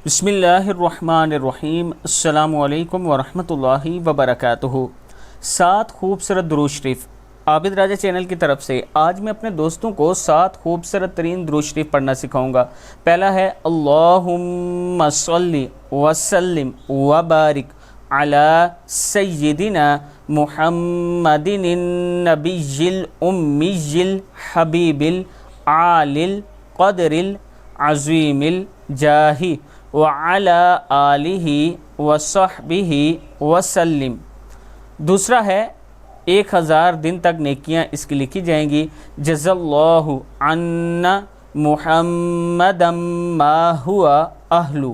بسم اللہ الرحمن الرحیم۔ السلام علیکم ورحمۃ اللہ وبرکاتہ۔ 7 خوبصورت درود شریف عابد راجہ چینل کی طرف سے آج میں اپنے دوستوں کو 7 خوبصورت ترین درود شریف پڑھنا سکھاؤں گا۔ پہلا ہے اللہم صلی وسلم وبارک علی سیدنا محمد النبی الامی الحبیب العالی القدر العظیم الجاہ وعلی آلہ وصحبہ وسلم۔ دوسرا ہے 1000 دن تک نیکیاں اس کی لکھی جائیں گی۔ جزا اللہ عنا محمدا ما ہوا اہلو۔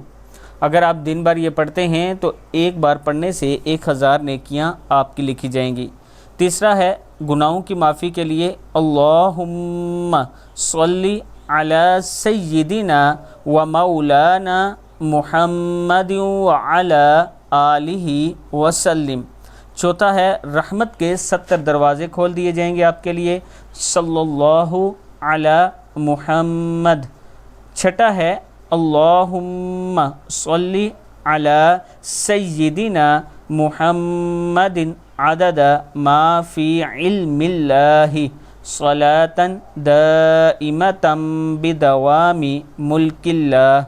اگر آپ دن بھر یہ پڑھتے ہیں تو ایک بار پڑھنے سے 1000 نیکیاں آپ کی لکھی جائیں گی۔ تیسرا ہے گناہوں کی معافی کے لیے اللہم صلی علی سیدنا و مولانا محمد وعلی آلہ وسلم۔ چوتھا ہے رحمت کے 70 دروازے کھول دیے جائیں گے آپ کے لیے، صلی اللہ علی محمد۔ چھٹا ہے اللہم صلی علی سیدنا محمد عدد ما فی علم اللہ صلاۃ دائمۃ بدوام ملک اللہ۔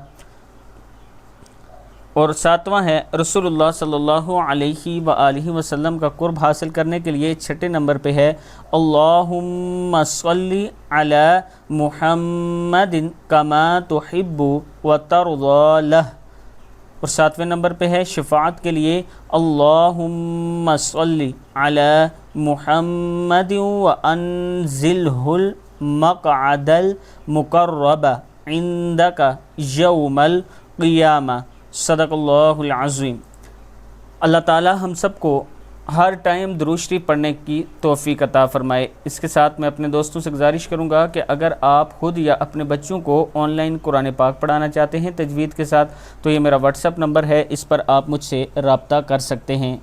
اور 7واں ہے رسول اللہ صلی اللہ علیہ وآلہ وسلم کا قرب حاصل کرنے کے لیے 6 نمبر پہ ہے اللہم صلی علی محمد کما تحب وترضی لہ۔ اور 7ویں نمبر پہ ہے شفاعت کے لیے اللہم صلی علی محمد وانزلہ المقعد المقرب عندک یوم القیامہ۔ صدق اللہ العظیم۔ اللہ تعالی ہم سب کو ہر ٹائم درود شریف پڑھنے کی توفیق عطا فرمائے۔ اس کے ساتھ میں اپنے دوستوں سے گزارش کروں گا کہ اگر آپ خود یا اپنے بچوں کو آن لائن قرآن پاک پڑھانا چاہتے ہیں تجوید کے ساتھ تو یہ میرا واٹس ایپ نمبر ہے، اس پر آپ مجھ سے رابطہ کر سکتے ہیں۔